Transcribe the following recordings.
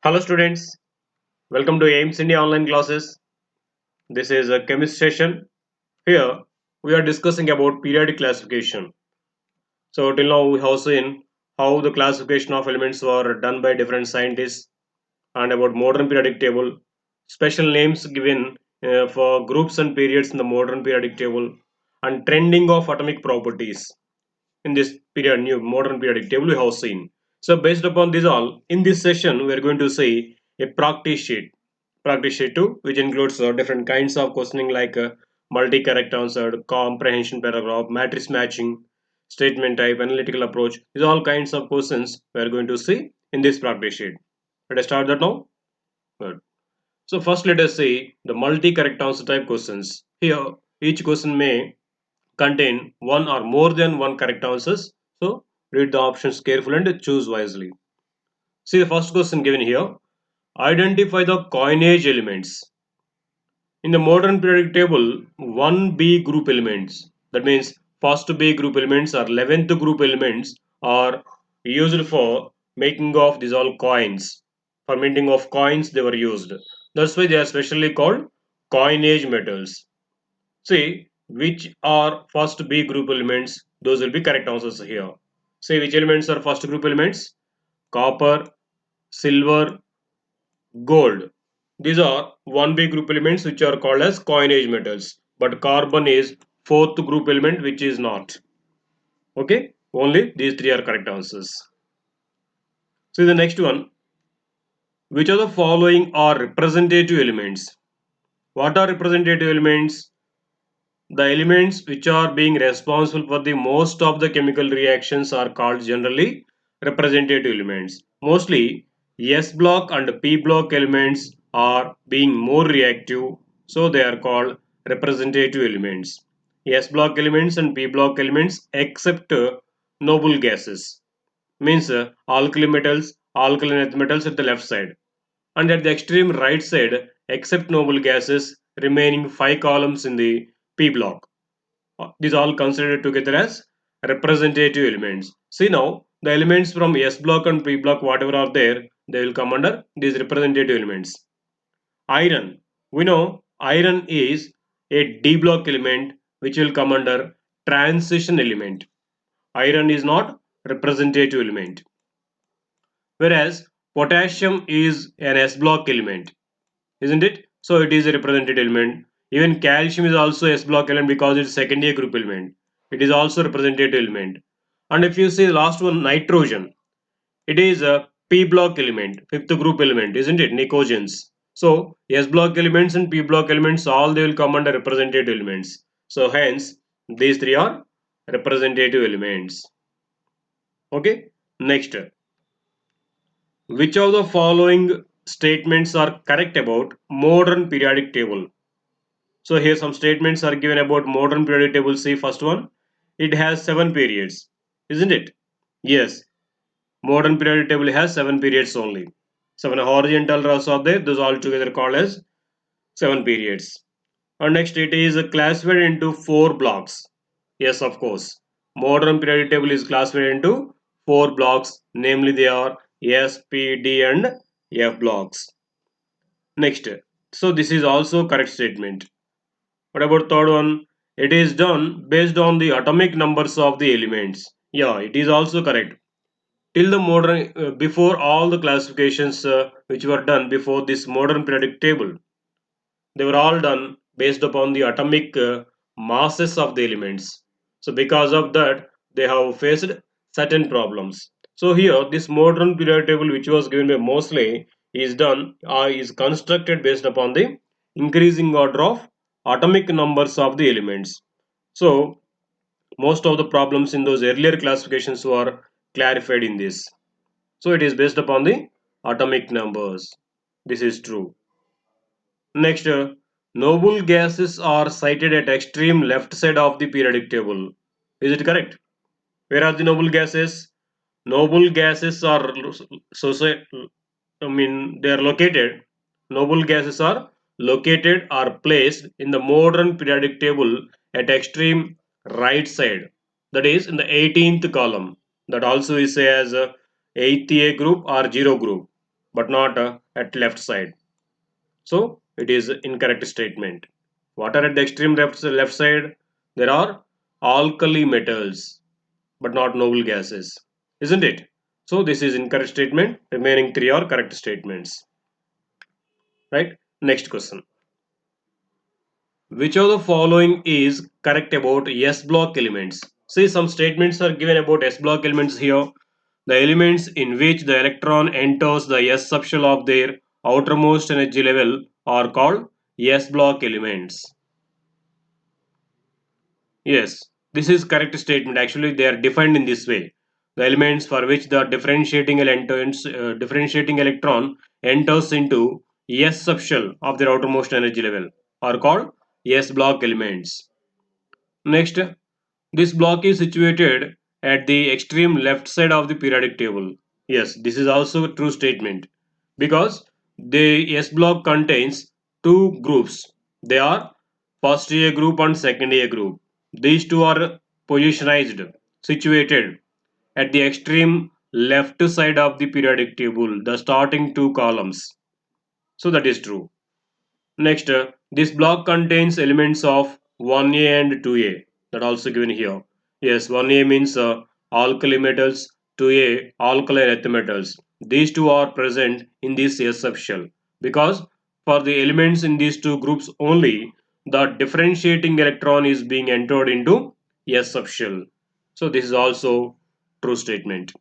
Hello students, welcome to AIMS India online classes. This is a chemist session. Here we are discussing about periodic classification. So till now we have seen how the classification of elements were done by different scientists and about modern periodic table, special names given for groups and periods in the modern periodic table, and trending of atomic properties in this new modern periodic table we have seen. So based upon this all, in this session we are going to see a practice sheet 2, which includes different kinds of questioning like multi-correct answered, comprehension paragraph, matrix matching, statement type, analytical approach. These are all kinds of questions we are going to see in this practice sheet. Let us start that now. Good. So first let us see the multi-correct answer type questions. Here each question may contain one or more than one correct answers. So read the options carefully and choose wisely. See the first question given here. Identify the coinage elements. In the modern periodic table, 1B group elements, that means first B group elements or 11th group elements are used for making of these all coins. For minting of coins they were used. That's why they are specially called coinage metals. See which are first B group elements, those will be correct answers here. See which elements are first group elements? Copper, silver, gold. These are 1B group elements which are called as coinage metals. But carbon is fourth group element which is not. Okay, only these three are correct answers. See the next one. Which of the following are representative elements? What are representative elements? The elements which are being responsible for the most of the chemical reactions are called generally representative elements. Mostly S block and P block elements are being more reactive, so they are called representative elements. S block elements and P block elements except noble gases, means alkali metals, alkaline earth metals at the left side, and at the extreme right side except noble gases, remaining 5 columns in the P block. These all considered together as representative elements. See now the elements from S block and P block whatever are there, they will come under these representative elements. Iron, we know iron is a D block element which will come under transition element. Iron is not representative element. Whereas potassium is an S block element, isn't it? So it is a representative element. Even calcium is also S block element because it's secondary group element. It is also representative element. And if you see the last one, nitrogen, it is a P block element, fifth group element, isn't it? Nicogens. So S block elements and P block elements, all they will come under representative elements. So hence these three are representative elements. Okay. Next, which of the following statements are correct about modern periodic table? So here some statements are given about modern periodic table. See first one, it has 7 periods, isn't it? Yes, modern periodic table has 7 periods only. 7 horizontal rows are there, those all together called as 7 periods. And next it is classified into 4 blocks. Yes, of course. Modern periodic table is classified into 4 blocks, namely they are S, P, D and F blocks. Next, so this is also correct statement. What about third one? It is done based on the atomic numbers of the elements. Yeah, it is also correct. Till the modern, before all the classifications which were done before this modern periodic table, they were all done based upon the atomic masses of the elements. So because of that, they have faced certain problems. So here, this modern periodic table, which was given by Mosley, is done is constructed based upon the increasing order of atomic numbers of the elements. So most of the problems in those earlier classifications were clarified in this. So it is based upon the atomic numbers. This is true. Next, noble gases are cited at extreme left side of the periodic table. Is it correct? Where are the noble gases? Noble gases are they are located. Noble gases are located or placed in the modern periodic table at extreme right side. That is in the 18th column. That also is say as a 8th A group or 0 group. but not at left side. So it is incorrect statement. What are at the extreme left side? There are alkali metals, but not noble gases, isn't it? So this is incorrect statement. Remaining three are correct statements. Right? Next question. Which of the following is correct about S block elements? See, some statements are given about S block elements here. The elements in which the electron enters the S subshell of their outermost energy level are called S block elements. Yes, this is correct statement. Actually, they are defined in this way. The elements for which the differentiating electron enters into S subshell of their outermost energy level are called S block elements. Next, this block is situated at the extreme left side of the periodic table. Yes, this is also a true statement because the S block contains two groups. They are first A group and second A group. These two are positionized, situated at the extreme left side of the periodic table, the starting two columns. So that is true. Next, this block contains elements of 1A and 2A that also given here. Yes, 1A means alkali metals, 2A alkaline earth metals. These two are present in this S subshell because for the elements in these two groups only the differentiating electron is being entered into S subshell. So this is also true statement.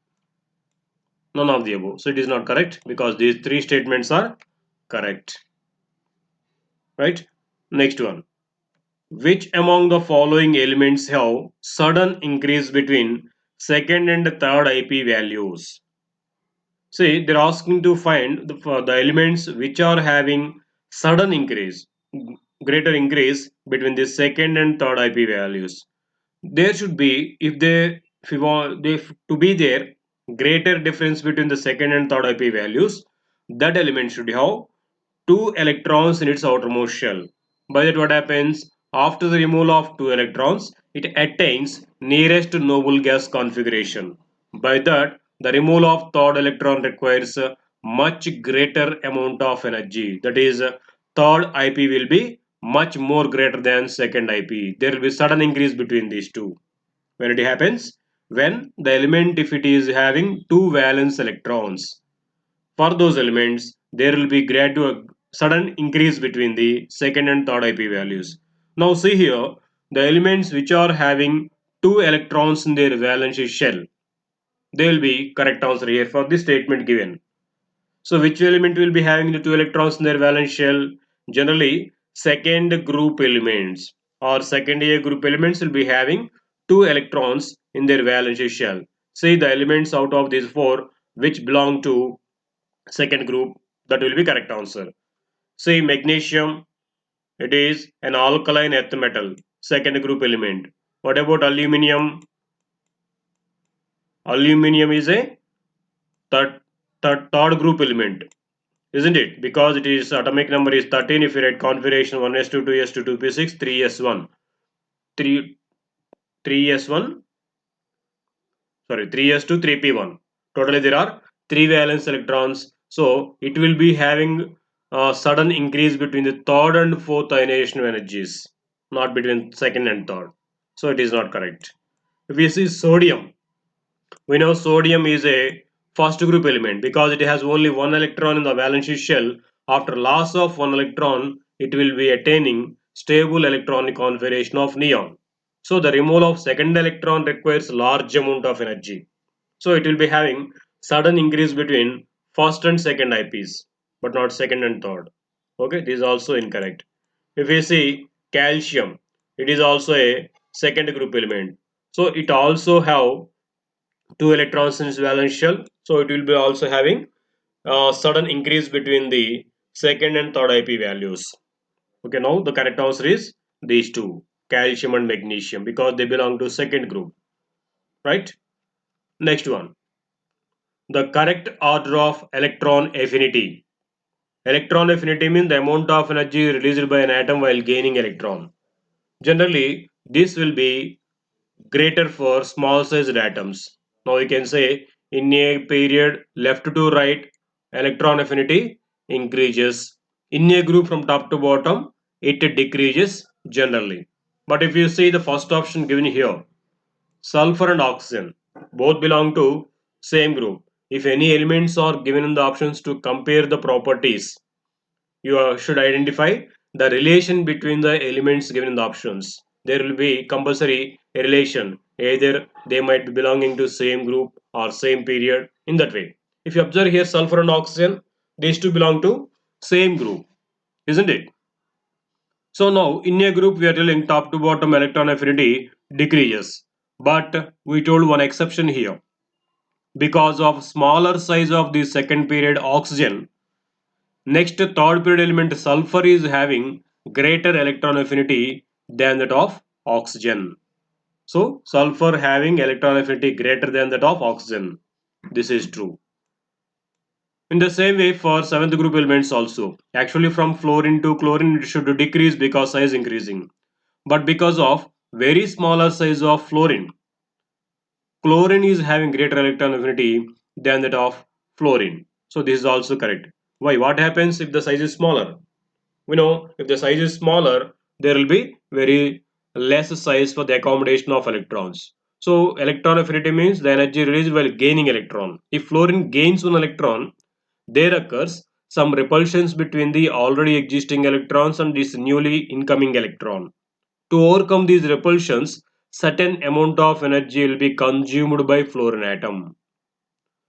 None of the above. So it is not correct because these three statements are correct. Right? Next one. Which among the following elements have sudden increase between second and third IP values? See, they're asking to find for the elements which are having sudden increase, greater increase between the second and third IP values. There should be, if you want they, to be there, greater difference between the second and third IP values, that element should have two electrons in its outermost shell. By that what happens? After the removal of two electrons, it attains nearest noble gas configuration. By that, the removal of third electron requires a much greater amount of energy. That is, third IP will be much more greater than second IP. There will be sudden increase between these two. When it happens? When the element, if it is having two valence electrons, for those elements, there will be gradual sudden increase between the second and third IP values. Now see here, the elements which are having two electrons in their valence shell, they will be correct answer here for this statement given. So which element will be having the two electrons in their valence shell? Generally, second group elements or second A group elements will be having two electrons in their valence shell. See the elements out of these four which belong to second group, that will be correct answer. See magnesium, it is an alkaline earth metal, second group element. What about aluminium? Aluminium is a third group element, isn't it? Because it is atomic number is 13. If you write configuration 1s2 2s2 2p6 3s1 3 3s1 sorry 3s2 3p1, totally there are three valence electrons, so it will be having a sudden increase between the third and fourth ionization energies, not between second and third. So it is not correct. If we see sodium, we know sodium is a first group element because it has only one electron in the valence shell. After loss of one electron, it will be attaining stable electronic configuration of neon. So the removal of second electron requires large amount of energy. So it will be having sudden increase between first and second IPs, but not second and third. Okay, this is also incorrect. If we see calcium, it is also a second group element. So it also have two electrons in its valence shell. So it will be also having a sudden increase between the second and third IP values. Okay, now the correct answer is these two, calcium and magnesium, because they belong to second group, right? Next one, the correct order of electron affinity. Electron affinity means the amount of energy released by an atom while gaining electron. Generally, this will be greater for small sized atoms. Now you can say in a period left to right, electron affinity increases. In a group from top to bottom, it decreases generally. But if you see the first option given here, sulfur and oxygen, both belong to same group. If any elements are given in the options to compare the properties, you should identify the relation between the elements given in the options. There will be compulsory a relation, either they might be belonging to same group or same period, in that way. If you observe here sulfur and oxygen, these two belong to same group, isn't it? So now in a group we are telling top to bottom electron affinity decreases, but we told one exception here. Because of smaller size of the second period oxygen, next third period element sulfur is having greater electron affinity than that of oxygen. So sulfur having electron affinity greater than that of oxygen. This is true. In the same way for seventh group elements also. Actually from fluorine to chlorine it should decrease because size increasing. But because of very smaller size of fluorine, chlorine is having greater electron affinity than that of fluorine. So this is also correct. Why? What happens if the size is smaller? We know if the size is smaller, there will be very less size for the accommodation of electrons. So electron affinity means the energy released while gaining electron. If fluorine gains one electron, there occurs some repulsions between the already existing electrons and this newly incoming electron. To overcome these repulsions, certain amount of energy will be consumed by fluorine atom.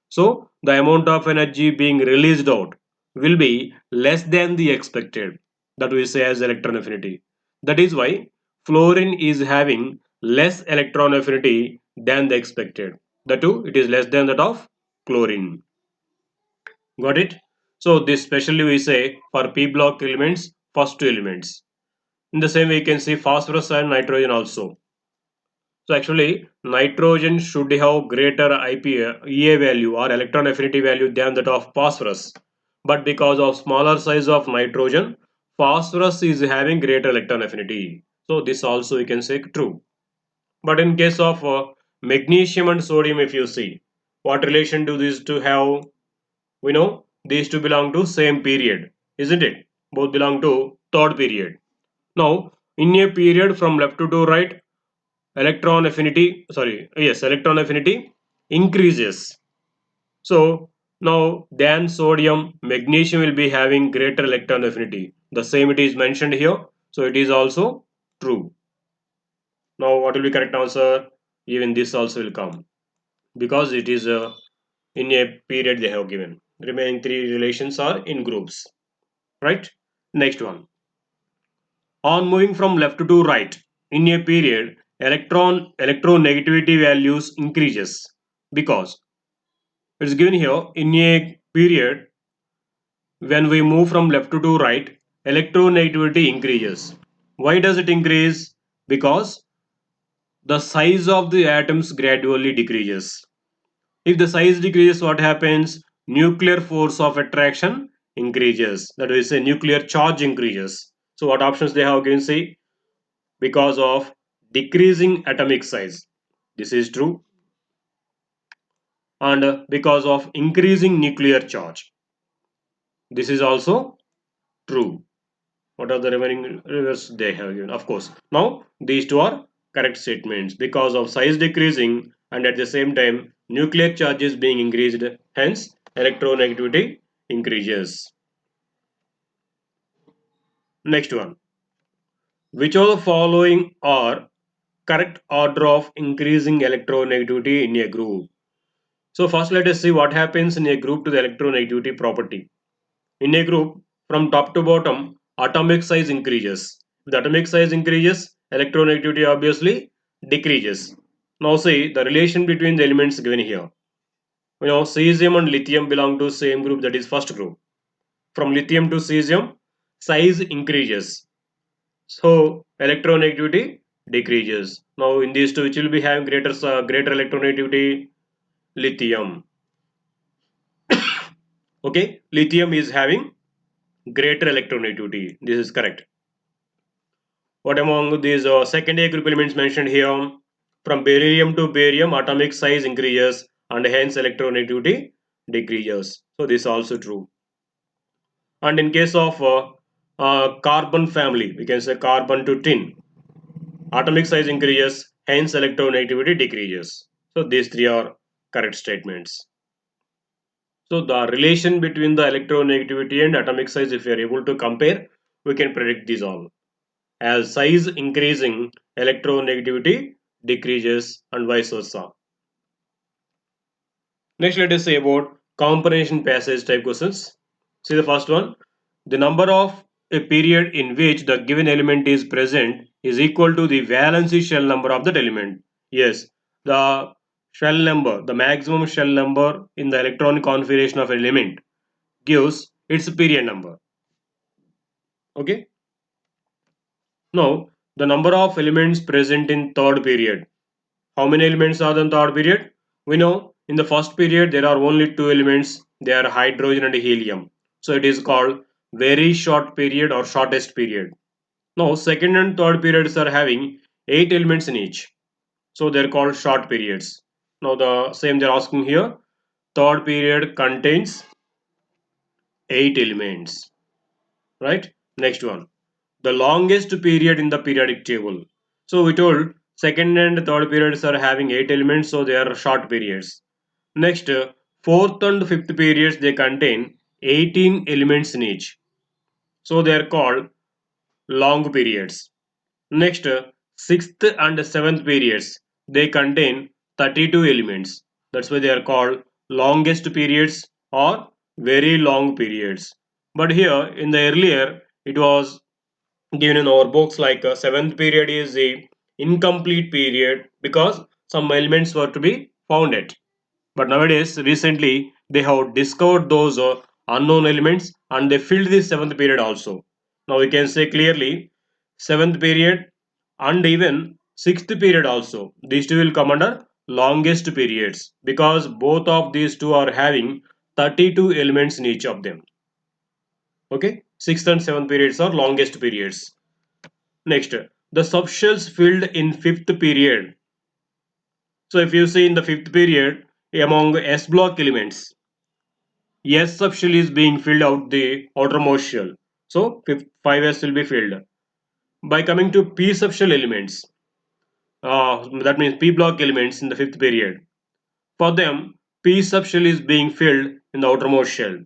So the amount of energy being released out will be less than the expected, that we say as electron affinity. That is why fluorine is having less electron affinity than the expected. The two, it is less than that of chlorine. Got it? So this specially we say for p block elements, first two elements. In the same way you can see phosphorus and nitrogen also. So actually nitrogen should have greater EA value or electron affinity value than that of phosphorus. But because of smaller size of nitrogen, phosphorus is having greater electron affinity. So this also you can say true. But in case of magnesium and sodium, if you see, what relation do these two have? We know these two belong to same period, isn't it? Both belong to third period. Now in a period from left to right, electron affinity increases. So now than sodium, magnesium will be having greater electron affinity. The same it is mentioned here, so it is also true. Now what will be correct answer? Even this also will come because it is in a period they have given. Remaining three relations are in groups, right? Next one. On moving from left to right in a period, electronegativity values increases because it's given here in a period when we move from left to right, electronegativity increases. Why does it increase? Because the size of the atoms gradually decreases. If the size decreases, what happens? Nuclear force of attraction increases. That is, a nuclear charge increases. So what options they have given? See, because of decreasing atomic size. This is true. And because of increasing nuclear charge. This is also true. What are the remaining reverse they have given? Of course. Now these two are correct statements because of size decreasing and at the same time nuclear charge is being increased. Hence electronegativity increases. Next one. Which of the following are correct order of increasing electronegativity in a group? So first let us see what happens in a group to the electronegativity property. In a group, from top to bottom, atomic size increases. If the atomic size increases, electronegativity obviously decreases. Now see the relation between the elements given here. We know cesium and lithium belong to same group, that is first group. From lithium to cesium, size increases. So electronegativity decreases. Now in these two, which will be having greater electronegativity? Lithium. Okay, lithium is having greater electronegativity. This is correct. What among these secondary group elements mentioned here? From beryllium to barium, atomic size increases and hence electronegativity decreases. So this is also true. And in case of carbon family, we can say carbon to tin, atomic size increases, hence electronegativity decreases. So these three are correct statements. So the relation between the electronegativity and atomic size, if we are able to compare, we can predict these all. As size increasing, electronegativity decreases and vice versa. Next, let us say about comparison passage type questions. See the first one. The number of a period in which the given element is present is equal to the valency shell number of that element. Yes, the shell number, the maximum shell number in the electronic configuration of an element gives its period number. Okay. Now, the number of elements present in third period. How many elements are in third period? We know in the first period there are only two elements. They are hydrogen and helium. So it is called very short period or shortest period. Now second and third periods are having 8 elements in each. So they are called short periods. Now the same they are asking here. Third period contains 8 elements. Right? Next one. The longest period in the periodic table. So we told second and third periods are having 8 elements, so they are short periods. Next, fourth and fifth periods they contain 18 elements in each. So they are called long periods. Next, sixth and seventh periods they contain 32 elements. That's why they are called longest periods or very long periods. But here in the earlier it was given in our books like seventh period is the incomplete period because some elements were to be found. But nowadays, recently, they have discovered those unknown elements and they filled the seventh period also. Now we can say clearly, seventh period and even sixth period also. These two will come under longest periods because both of these two are having 32 elements in each of them. Okay, sixth and seventh periods are longest periods. Next, the subshells filled in fifth period. So if you see in the fifth period, among S block elements, S subshell is being filled out the outermost shell. So 5S will be filled. By coming to P subshell elements, that means P block elements in the fifth period. For them, P subshell is being filled in the outermost shell.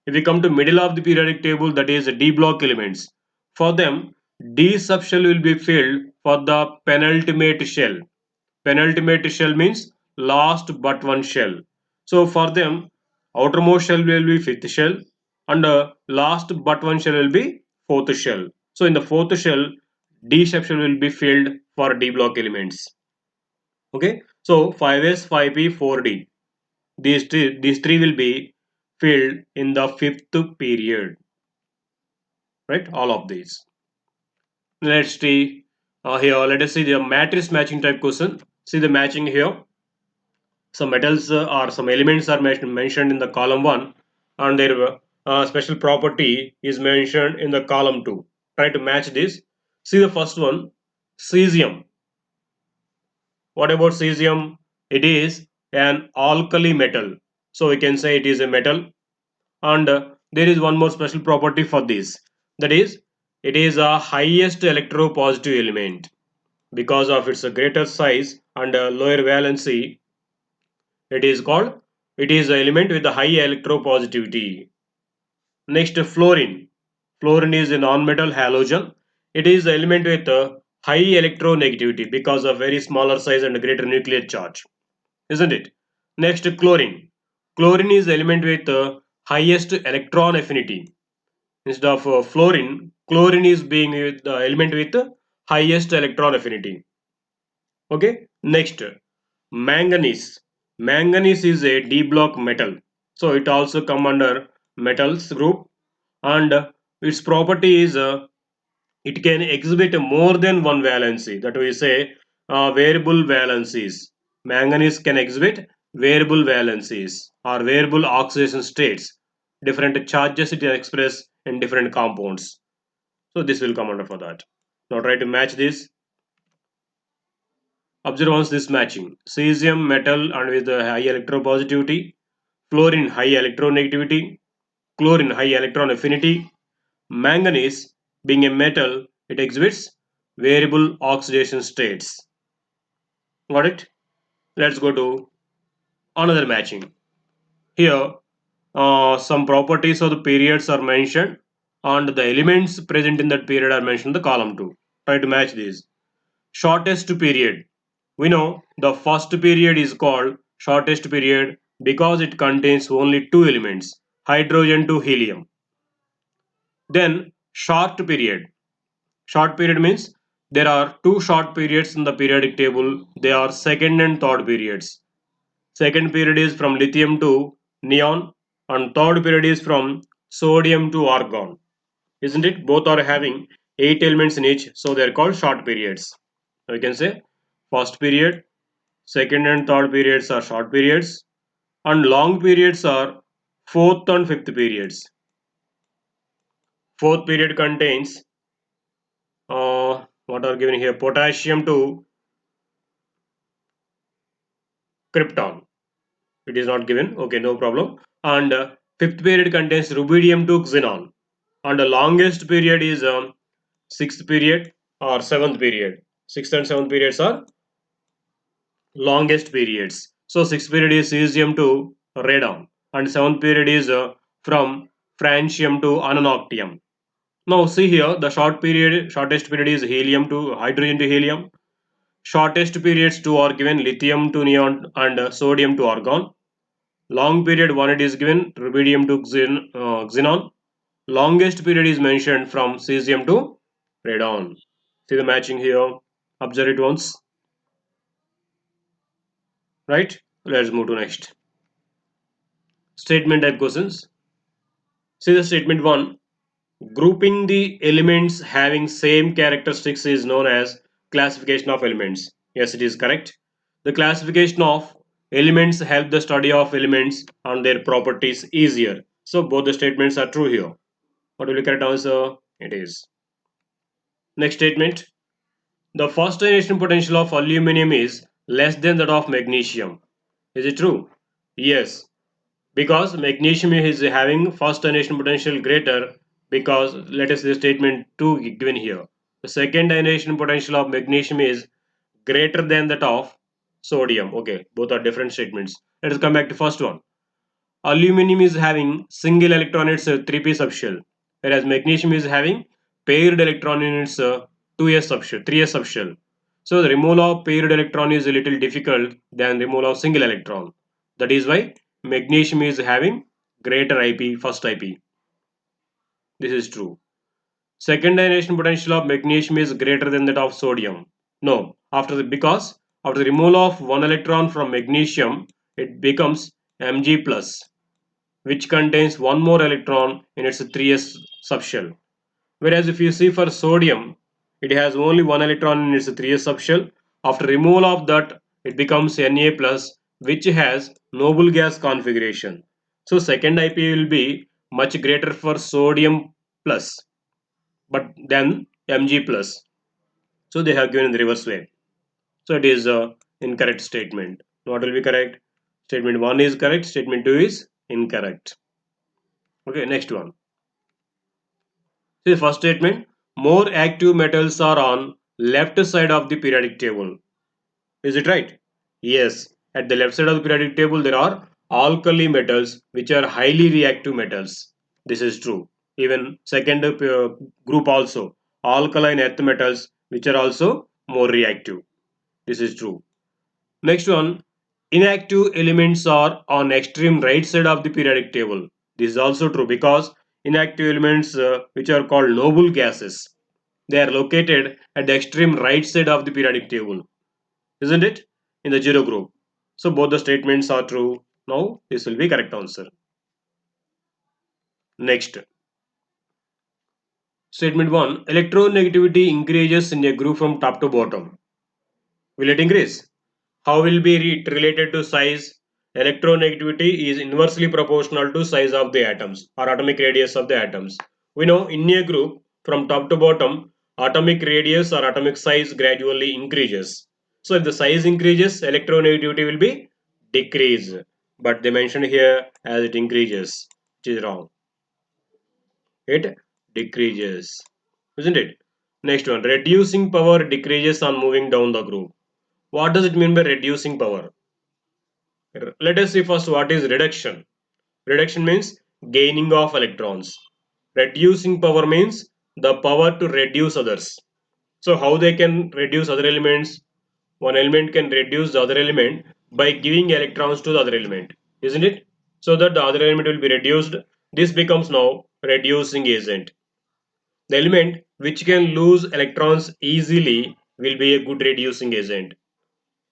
If we come to middle of the periodic table, that is D block elements. For them, D subshell will be filled for the penultimate shell. Penultimate shell means last but one shell. So for them, outermost shell will be fifth shell and last but one shell will be fourth shell. So in the fourth shell, D subshell will be filled for D block elements. Okay, so 5S, 5P, 4D. These three will be filled in the fifth period. Right, all of these. Let's see here. Let us see the matrix matching type question. See the matching here. Some metals or some elements are mentioned in the column 1 and their special property is mentioned in the column 2. Try to match this. See the first one, cesium. What about cesium? It is an alkali metal. So we can say it is a metal. And there is one more special property for this. That is, it is a highest electropositive element. Because of its greater size and lower valency, it is called, it is an element with a high electropositivity. Next, fluorine. Fluorine is a non-metal halogen. It is an element with a high electronegativity because of very smaller size and greater nuclear charge, isn't it? Next, chlorine. Chlorine is an element with highest electron affinity. Instead of fluorine, chlorine is being the element with highest electron affinity. Okay. Next, manganese. Manganese is a D block metal, so it also come under metals group, and its property is it can exhibit more than one valency. That we say variable valencies. Manganese can exhibit variable valencies or variable oxidation states. Different charges it express in different compounds. So this will come under for that. Now try to match this. Observe once this matching. Cesium metal and with a high electropositivity. fluorine high electronegativity, chlorine high electron affinity, manganese being a metal, it exhibits variable oxidation states. Got it? Let's go to another matching. Here, some properties of the periods are mentioned and the elements present in that period are mentioned in the column 2. Try to match these. Shortest period. We know the first period is called shortest period because it contains only two elements, hydrogen to helium. Then short period. Short period means there are two short periods in the periodic table. They are second and third periods. Second period is from lithium to neon and third period is from sodium to argon. Isn't it? Both are having 8 elements in each, so they are called short periods. So we can say first period, second and third periods are short periods, and long periods are fourth and fifth periods. Fourth period contains what are given here, potassium to krypton. It is not given, okay, no problem. And fifth period contains rubidium to xenon, and the longest period is sixth period or seventh period. Sixth and seventh periods are longest periods. So sixth period is cesium to radon, and seventh period is from francium to ammonium. Now see here, the shortest period is helium to hydrogen to helium. Shortest periods two are given lithium to neon and sodium to argon. Long period one it is given rubidium to xenon. Longest period is mentioned from cesium to radon. See the matching here. Observe it once. Right? Let's move to next. Statement type questions. See the statement 1. Grouping the elements having same characteristics is known as classification of elements. Yes, it is correct. The classification of elements help the study of elements and their properties easier. So both the statements are true here. What will be correct answer? It is. Next statement. The first ionization potential of aluminum is less than that of magnesium. Is it true? Yes. Because magnesium is having first ionization potential greater, because let us see the statement 2 given here. The second ionization potential of magnesium is greater than that of sodium. Okay, both are different statements. Let us come back to first one. Aluminum is having single electron in its 3p subshell, whereas magnesium is having paired electron in its 2s subshell, 3s subshell. So the removal of paired electron is a little difficult than removal of single electron. That is why magnesium is having greater IP, first IP. This is true. Second ionization potential of magnesium is greater than that of sodium. No, because after the removal of one electron from magnesium, it becomes Mg plus, which contains one more electron in its 3s subshell. Whereas if you see for sodium, it has only one electron in its 3s subshell. After removal of that, it becomes Na plus, which has noble gas configuration. So second IP will be much greater for sodium plus, but then Mg plus. So they have given in the reverse way. So it is a incorrect statement. What will be correct? Statement 1 is correct, statement 2 is incorrect. Okay, next one. See the first statement. More active metals are on left side of the periodic table. Is it right? Yes. At the left side of the periodic table there are alkali metals which are highly reactive metals. This is true. Even second group also, alkaline earth metals which are also more reactive. This is true. Next one, inactive elements are on extreme right side of the periodic table. This is also true because inactive elements which are called noble gases, they are located at the extreme right side of the periodic table, isn't it? In the zero group. So both the statements are true. Now this will be correct answer. Next, statement 1, electronegativity increases in a group from top to bottom. Will it increase? How will be related to size? Electronegativity is inversely proportional to size of the atoms or atomic radius of the atoms. We know in a group from top to bottom, atomic radius or atomic size gradually increases. So if the size increases, electronegativity will be decreased. but they mentioned here as it increases, which is wrong. It decreases, isn't it? Next one, reducing power decreases on moving down the group. What does it mean by reducing power? Let us see first what is reduction. Reduction means gaining of electrons. Reducing power means the power to reduce others. So how they can reduce other elements? One element can reduce the other element by giving electrons to the other element, isn't it? So that the other element will be reduced. This becomes now reducing agent. The element which can lose electrons easily will be a good reducing agent.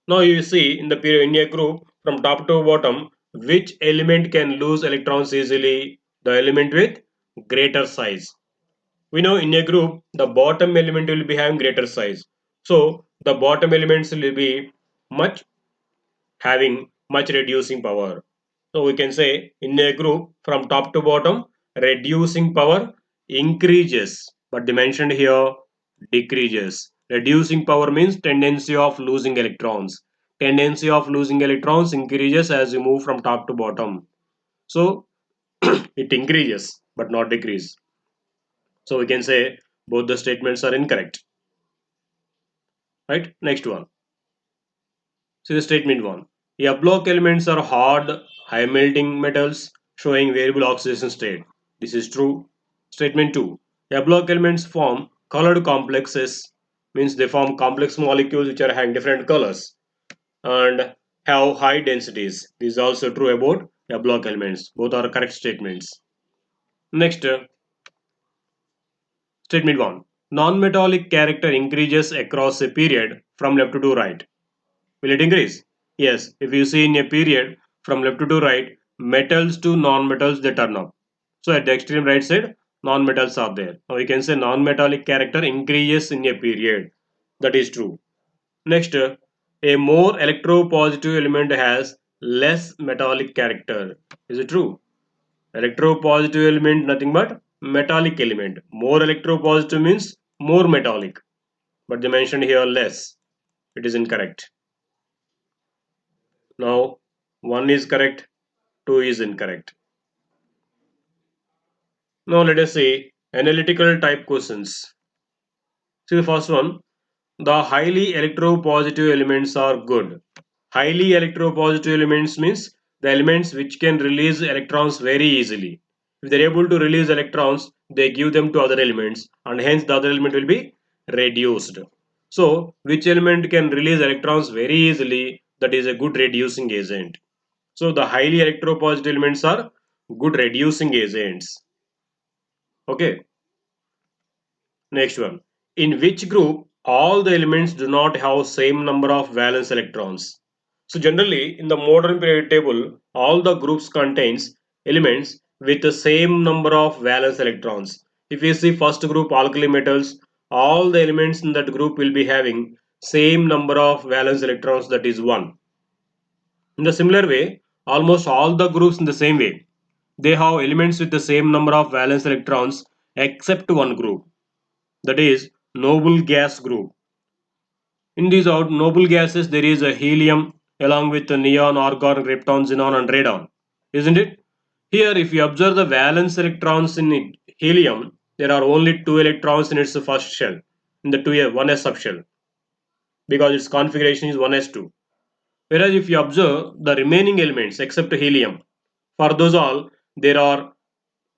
Now you see in the in a group from top to bottom which element can lose electrons easily, the element with greater size. We know in a group the bottom element will be having greater size. So the bottom elements will be much having much reducing power. So we can say in a group from top to bottom reducing power increases, but they mentioned here decreases. Reducing power means tendency of losing electrons. Tendency of losing electrons increases as you move from top to bottom. So it increases but not decrease. So we can say both the statements are incorrect. Right? Next one. See the statement 1. Block elements are hard, high melting metals showing variable oxidation state. This is true. Statement 2. Block elements form colored complexes, means they form complex molecules which are having different colors and have high densities. This is also true about block elements. Both are correct statements. Next, statement 1. Non-metallic character increases across a period from left to right. Will it increase? Yes, if you see in a period from left to right, metals to non-metals they turn up. So at the extreme right side, non-metals are there. Now we can say non-metallic character increases in a period. That is true. Next, a more electropositive element has less metallic character. Is it true? Electropositive element nothing but metallic element. More electropositive means more metallic. But they mentioned here less. It is incorrect. Now, 1 is correct, 2 is incorrect. Now, let us see analytical type questions. See the first one. The highly electropositive elements are good. Highly electropositive elements means the elements which can release electrons very easily. If they are able to release electrons, they give them to other elements and hence the other element will be reduced. So, which element can release electrons very easily, that is a good reducing agent. So the highly electropositive elements are good reducing agents. Okay. Next one. In which group all the elements do not have same number of valence electrons? So generally in the modern periodic table, all the groups contains elements with the same number of valence electrons. If you see first group alkali metals, all the elements in that group will be having same number of valence electrons, that is 1. In the similar way, almost all the groups in the same way, they have elements with the same number of valence electrons except one group, that is noble gas group. In these noble gases there is a helium along with the neon, argon, krypton, xenon and radon, isn't it? Here if you observe the valence electrons in helium, there are only 2 electrons in its first shell, in the 1s subshell, because its configuration is 1s2. Whereas if you observe the remaining elements except helium, for those all there are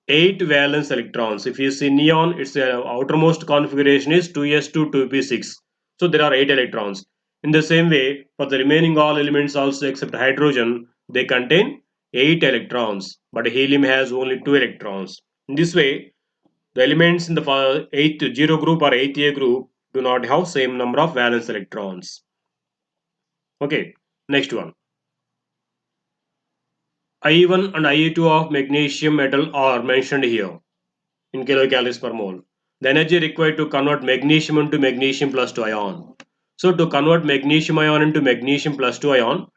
8 valence electrons. If you see neon, its outermost configuration is 2s2 2p6. So there are 8 electrons. In the same way, for the remaining all elements also except hydrogen, they contain 8 electrons, but helium has only 2 electrons. In this way, the elements in the 8th 0 group or 8th A group do not have same number of valence electrons. Okay, next one. I1 and I2 of magnesium metal are mentioned here in kilocalories per mole. The energy required to convert magnesium into magnesium plus 2 ion. So to convert magnesium ion into magnesium plus 2 ion,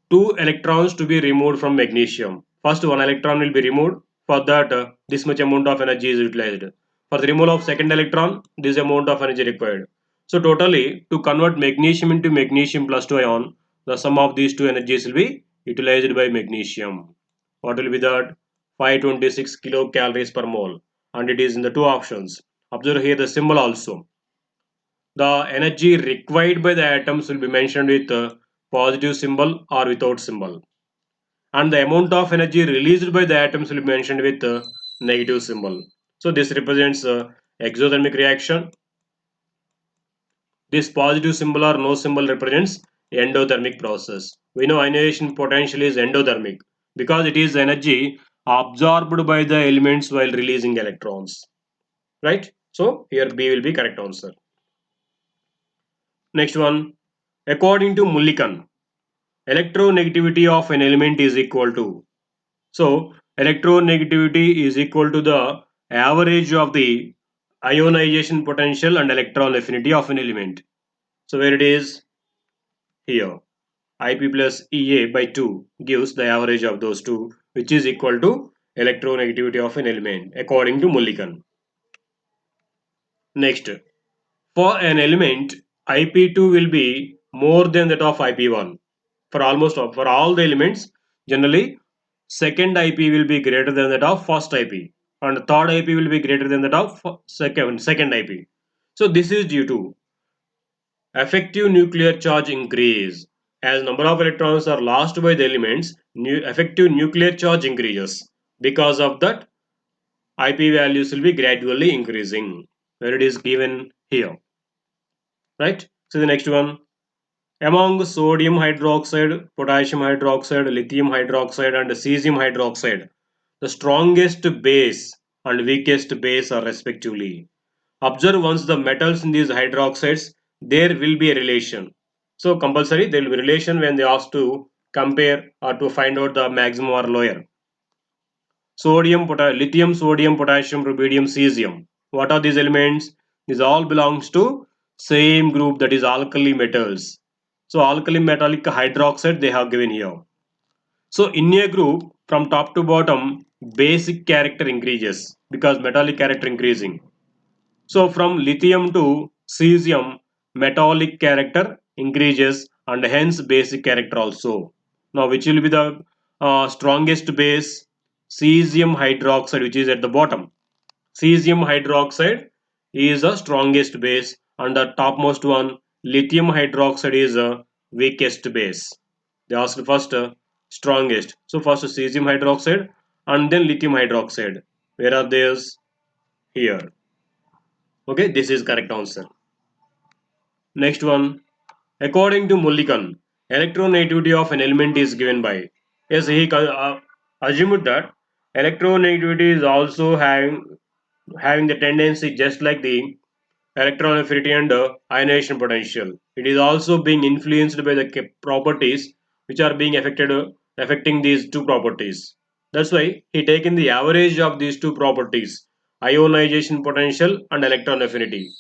2 electrons to be removed from magnesium. First 1 electron will be removed. For that this much amount of energy is utilized. For the removal of second electron, this amount of energy required. So totally to convert magnesium into magnesium plus 2 ion, the sum of these two energies will be utilized by magnesium. What will be that? 526 kilocalories per mole, and it is in the two options. Observe here the symbol also. The energy required by the atoms will be mentioned with a positive symbol or without symbol, and the amount of energy released by the atoms will be mentioned with a negative symbol. So this represents a exothermic reaction. This positive symbol or no symbol represents endothermic process. We know ionization potential is endothermic because it is energy absorbed by the elements while releasing electrons. Right? So here B will be correct answer. Next one. According to Mulliken, electronegativity of an element is equal to. So electronegativity is equal to the average of the ionization potential and electron affinity of an element. So where it is here. IP plus EA by 2 gives the average of those two, which is equal to electronegativity of an element according to Mulliken. Next, for an element, IP2 will be more than that of IP1. For all the elements, generally second IP will be greater than that of first IP, and third IP will be greater than that of second IP. So this is due to effective nuclear charge increase. As number of electrons are lost by the elements, effective nuclear charge increases. Because of that, IP values will be gradually increasing, where it is given here. Right? So the next one, among sodium hydroxide, potassium hydroxide, lithium hydroxide, and cesium hydroxide, the strongest base and weakest base are respectively. Observe once the metals in these hydroxides, there will be a relation. So compulsory there will be relation when they ask to compare or to find out the maximum or lower. Lithium, sodium, potassium, rubidium, cesium. What are these elements? These all belongs to same group, that is alkali metals. So alkali metallic hydroxide they have given here. So in a group from top to bottom basic character increases because metallic character increasing. So from lithium to cesium, metallic character increases and hence basic character also. Now which will be the strongest base? Cesium hydroxide, which is at the bottom. Cesium hydroxide is the strongest base, and the topmost one, lithium hydroxide, is the weakest base. They asked first strongest. So first cesium hydroxide and then lithium hydroxide. Where are these? Here. Okay, this is correct answer. Next one. According to Mulliken, electronegativity of an element is given by. Yes, he assumed that electronegativity is also having the tendency just like the electron affinity and ionization potential. It is also being influenced by the properties which are being affecting these two properties. That's why he taken the average of these two properties, ionization potential and electron affinity.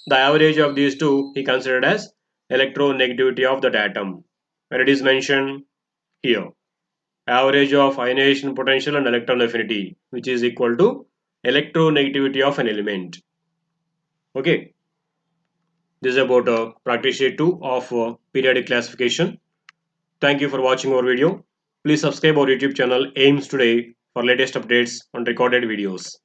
The average of these two he considered as electronegativity of that atom. Where it is mentioned here, average of ionization potential and electron affinity, which is equal to electronegativity of an element. Okay. This is about practice sheet 2 of periodic classification. Thank you for watching our video. Please subscribe our YouTube channel AIMS Today for latest updates on recorded videos.